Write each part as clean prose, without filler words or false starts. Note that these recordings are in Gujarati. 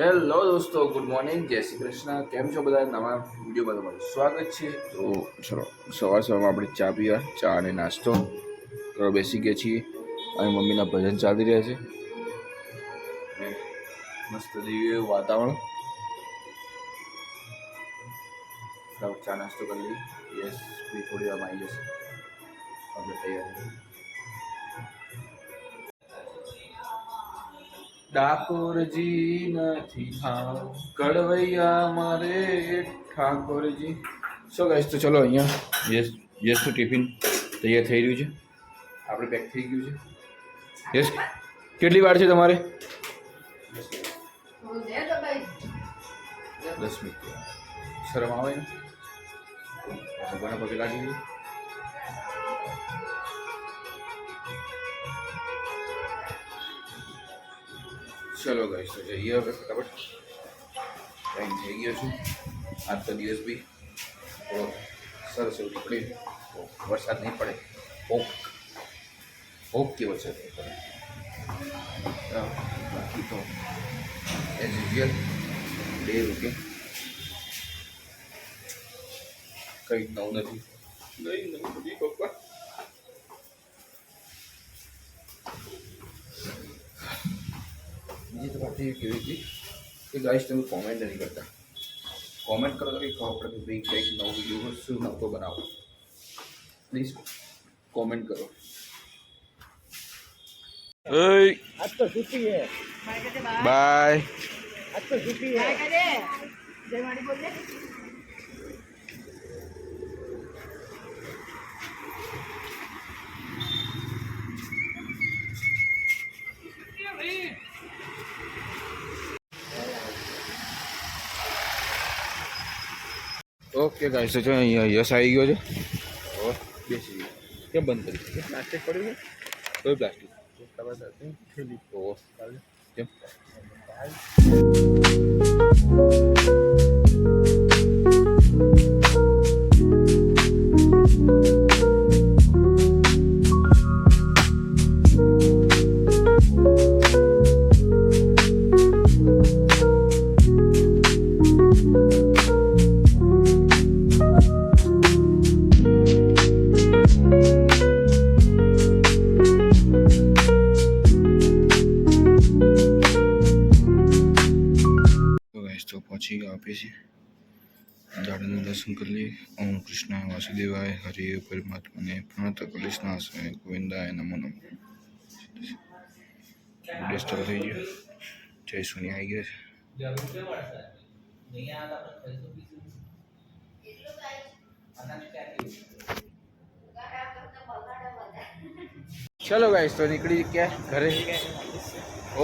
હેલો દોસ્તો, ગુડ મોર્નિંગ, જય શ્રી કૃષ્ણ. કેમ છો બધા? નવા વિડીયોમાં તમારું સ્વાગત છે. તો ચલો સવારમાં આપણે ચા પીવા, ચા અને નાસ્તો કરવા બેસી ગયા છીએ અને મમ્મીના ભજન ચાલી રહ્યા છે. મસ્ત દિવ્ય વાતાવરણ. ચા નાસ્તો કરી લઈએ. યસ, થોડી વારમાં આવી જશે. આપણે તૈયાર. ડાકોરજી નથી ભાવ કડવૈયા મારે ઠાકોરજી. સો ગાઈસ, તો ચલો અહીંયા યસ નું ટિફિન તૈયાર થઈ રહ્યું છે. આપણે પેક થઈ ગયું છે. યસ, કેટલી વાર છે તમારે? 10 મિનિટ. શરમ આવે ને? ભગવાનના પગે લાગી ગયું. ચલો ગાઈસ, તો જઈએ હવે ફટાફટ. ટાઈમ થઈ ગયો છે. આજનો દિવસ બી થોડો સરસ એવું નીકળે. વરસાદ નહીં પડે. ઓકે વરસાદ નહીં પડે. બાકી તો એઝ યુઝ્યુઅલ ડે રૂટીન. કંઈ નવું નથી. પપ્પા બીજી તો વાત એવી કેવી હતી કે ગાઈસ, તમે કોમેન્ટ નહીં કરતા. કોમેન્ટ કરો તો કંઈ ખબર પડે કે ભાઈ કંઈક નવું વિડીયો શું નવો બનાવો. પ્લીઝ કોમેન્ટ કરો. आज तो छुट्टी है। બાય. आज तो छुट्टी है। जय माड़ी बोल दे। ઓકે ગાઈસ, તો અહીંયા યશ આવી ગયો છે. બેસી ગયો. કેમ બંધ કરી? પ્લાસ્ટિક પડ્યું છે? કોઈ પ્લાસ્ટિક? કેમ? તો પહોંચી ગયા ઓફિસે. દાદાનું દર્શન કરી લઈએ. ઓમ કૃષ્ણ વાસુદેવાય હરે પરમાત્માને પ્રણત કૃષ્ણાય ગોવિંદાય નમો નમઃ. ડેસ્ટર થઈ ગયો. જય સોની આવી ગયા છે. चलो गाइस, तो निकली क्या घरे.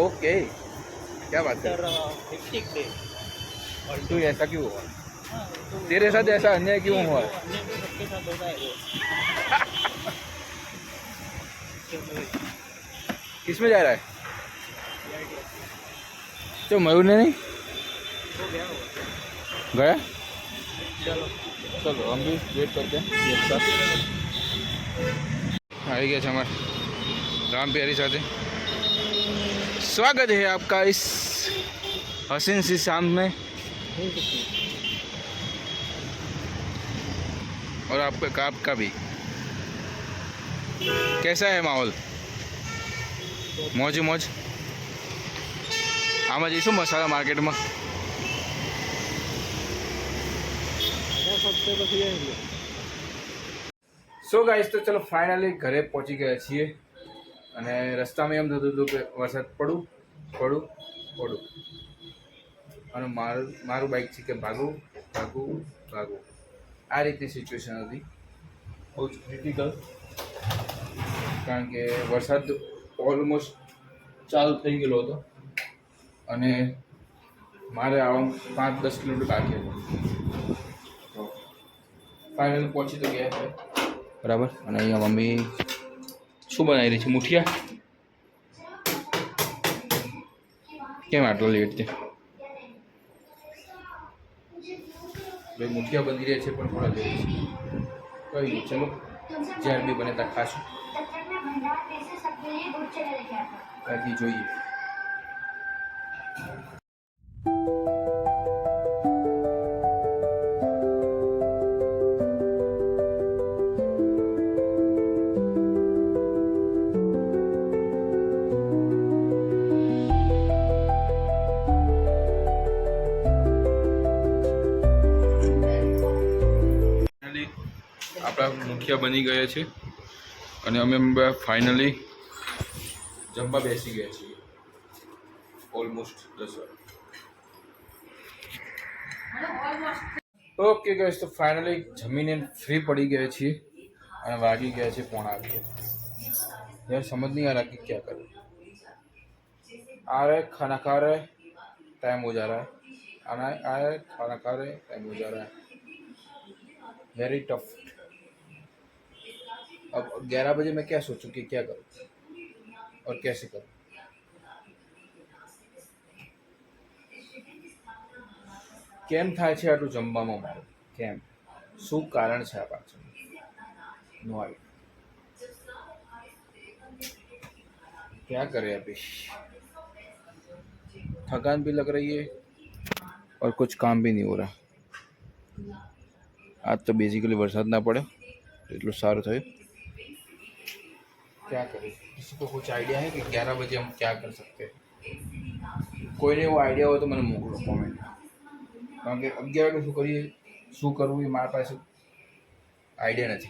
ओके, क्या बात है. और तू ऐसा क्यों हुआ? तेरे साथ ऐसा अन्याय क्यों हुआ? सबके साथ होता है वो। किसमें जा रहा है? तो मयूर ने नहीं गया. चलो चलो हम भी वेट करते हैं. આવી ગયા છે हमारे राम प्यारी સાથે. स्वागत है आपका इस हसीन सी शाम में और आपका भी. कैसा है माहौल? मौज मौज. આમાં જઈશું મસાલા માર્કેટમાં. સો ગાઈસ, તો ચલો ફાઇનલી ઘરે પહોંચી ગયા છીએ. અને રસ્તામાં એમ થતું હતું કે વરસાદ પડું અને મારું બાઇક છે કે ભાગું. આ રીતની સિચ્યુએશન હતી. બહુ જ ક્રિટિકલ. કારણ કે વરસાદ ઓલમોસ્ટ ચાલુ થઈ ગયેલો હતો અને મારે આવવામાં 5-10 કિલોમીટર બાકી હતું. તો ફાઇનલી પહોંચી તો ગયા છે. બરાબર. અને અહીંયા મમ્મી શું બનાવી રહી છે? મુઠિયા. કેમ આટલો લેટ છે? ભાઈ મુઠિયા બની રહ્યા છે પણ થોડા લેટ છે. કઈ નહીં, ચલો જ્યાં બી બને ત્યાં ખાશું. ત્યાંથી જોઈએ. અમારા મુખિયા બની ગયા છે અને અમે ફાઇનલી જમવા બેસી ગયા છીએ ઓલમોસ્ટ 10 વાગે। ઓકે ગાઈસ, તો ફાઇનલી જમીને ફ્રી પડી ગયા છીએ અને વાગી ગયા છે 9:30। यार समझ नहीं आ रहा कि क्या करूँ। आ रहे खाना खा रहे टाइम हो जा रहा है, आना आ रहे खाना खा रहे टाइम हो जा रहा है, वेरी टफ। अब 11 बजे मैं क्या सोचूं कि क्या करूँ और कैसे करूँ। કેમ થાય છે આટલું જમવામાં મારે, કેમ, શું કારણ છે આ પાછળ, નો આઈડિયા। क्या करें अभी, थकान भी लग रही है और कुछ काम भी नहीं हो रहा। आज तो बेसिकली वरसाद ना पड़े એટલું સારું થયું। क्या करें, किसी को कुछ आइडिया है कि 11 बजे हम क्या कर सकते हैं? કોઈને એવો આઈડિયા હોય તો મને મોકલો કોમેન્ટ, કારણ કે 11 વાગે શું કરવું એ મારા પાસે આઈડિયા નથી।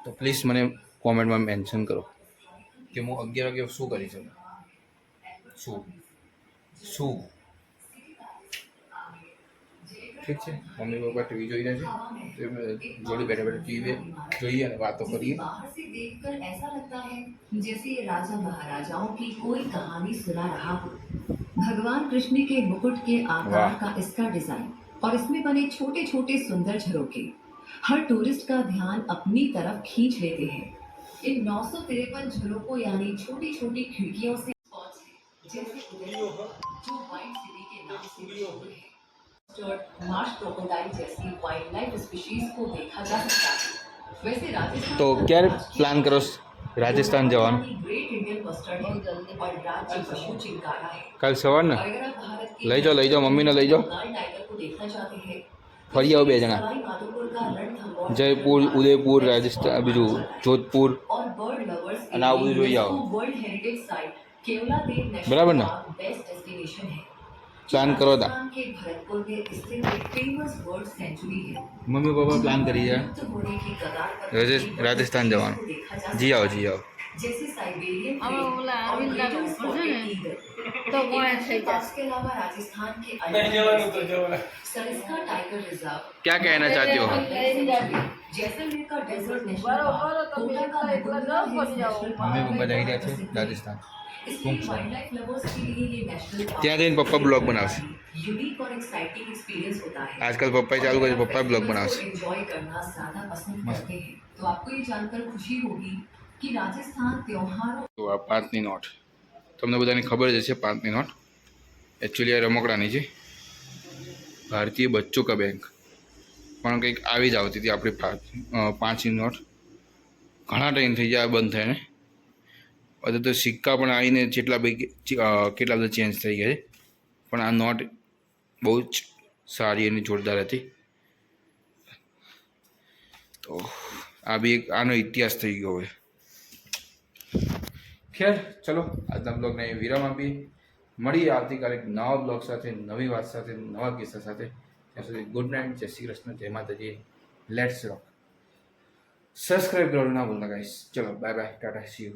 તો પ્લીઝ મને કોમેન્ટમાં મેન્શન કરો કે હું 11 વાગે શું કરી શકું, શું શું ઠીક છે। મમ્મી પપ્પા ટીવી જોઈ રહ્યા છે, જોડે બેઠા બેઠા ટીવી જોઈએ અને વાતો કરીએ। बाहर से देखकर ऐसा लगता है जैसे ये राजा महाराजाओं की कोई कहानी सुना रहा हो। भगवान कृष्ण के मुकुट के आकार वाह। का इसका डिजाइन और इसमें बने छोटे छोटे सुंदर झरोखे हर टूरिस्ट का ध्यान अपनी तरफ खींच लेते हैं। इन 953 झरोखों यानी छोटी छोटी खिड़कियों से स्पॉट्स हैं, जैसे उदयपुर, जो वाइल्ड सिटी के नाम से मशहूर है। मार्श क्रोकोडाइल जैसी वाइल्ड लाइफ स्पीशीज को देखा जा सकता है। वैसे राजस्थान તો ક્યારે પ્લાન કરો રાજસ્થાન જવાનું? ग्रेट इंडियन मस्टर्ड है और राज्य पशु चिंकारा है। કાલ સવારના अगर आप भारत के લઈ જાઓ મમ્મીને લઈ જાઓ, बंगाल टाइगर को देखना चाहते हैं ફરી આવો 2 જણા। सवाई माधोपुर का रणथंभौर જયપુર, ઉદયપુર, રાજસ્થાન, બીજું જોધपुर और बर्ड लवर्स અને આ બધું જોઈ આવો। वर्ल्ड हेरिटेज साइट केवलादेव बराबर ना? नेशनल बेस्ट डेस्टिनेशन है। પ્લાન કરો તા। राजस्थान के भरतपुर में स्थित एक फेमस बर्ड सेंचुरी है। મમ્મી પપ્પા પ્લાન કરી છે लुप्त होने की कगार पर રાજસ્થાન જવાનું। को देखा जा જી આવો જી આવો। जैसे साइबेरियन अब क्रेन बोला और अरविंद का ग्रेटर बोल स्पॉटेड रहे हैं। ईगल। तो कौन है सही पास के अलावा राजस्थान के सरिस्का टाइगर रिजर्व, क्या कहना चाहते हो? जैसलमेर का डेजर्ट नेशनल बरोबर, पार्क, तो कोटा का फिर इतना मुकुंदरा इतना हिल्स जाओ। नेशनल મમ્મી पार्क પપ્પા જઈ રહ્યા છે प्रसिद्ध है। રાજસ્થાन। इसलिए वाइल्ड लाइफ लवर्स के लिए ये नेशनल पार्क ત્યાં જઈને પપ્પા બ્લોગ બનાવશે। यूनिक और एक्साइटिंग एक्सपीरियंस होता है। આજકાલ પપ્પાએ ચાલુ કર્યું, પપ્પા બ્લોગ બનાવશે। एंजॉय करना ज्यादा पसंद करते हैं। तो आपको ये जानकर खुशी होगी कि राजस्थान त्योहारों તો આ 5ની નોટ તમને બધાને ખબર જ હશે। 5ની નોટ એકચ્યુઅલી આ રમકડાની છે, ભારતીય બચ્ચો કા બેંક, પણ કંઈક આવી જ આવતી હતી આપણી 5ની નોટ। ઘણા ટાઈમ થઈ ગયા બંધ થઈને, હવે તો સિક્કા પણ આવીને કેટલા બધા ચેન્જ થઈ ગયા છે, પણ આ નોટ બહુ જ સારી અને જોરદાર હતી। તો આ બી એક આનો ઇતિહાસ થઈ ગયો હવે। ખેર ચલો આજના બ્લોગને અહીં વિરામ આપીએ, મળીએ આવતીકાલે એક નવા બ્લોગ સાથે, નવી વાત સાથે, નવા કિસ્સા સાથે। ત્યાં સુધી ગુડ નાઇટ, જય શ્રી કૃષ્ણ, જય માતાજી, લેટ્સ રોક। સબસ્ક્રાઈબ કરવાનું ના ભૂલતા ગાઈસ। ચલો bye bye, Tata, C you.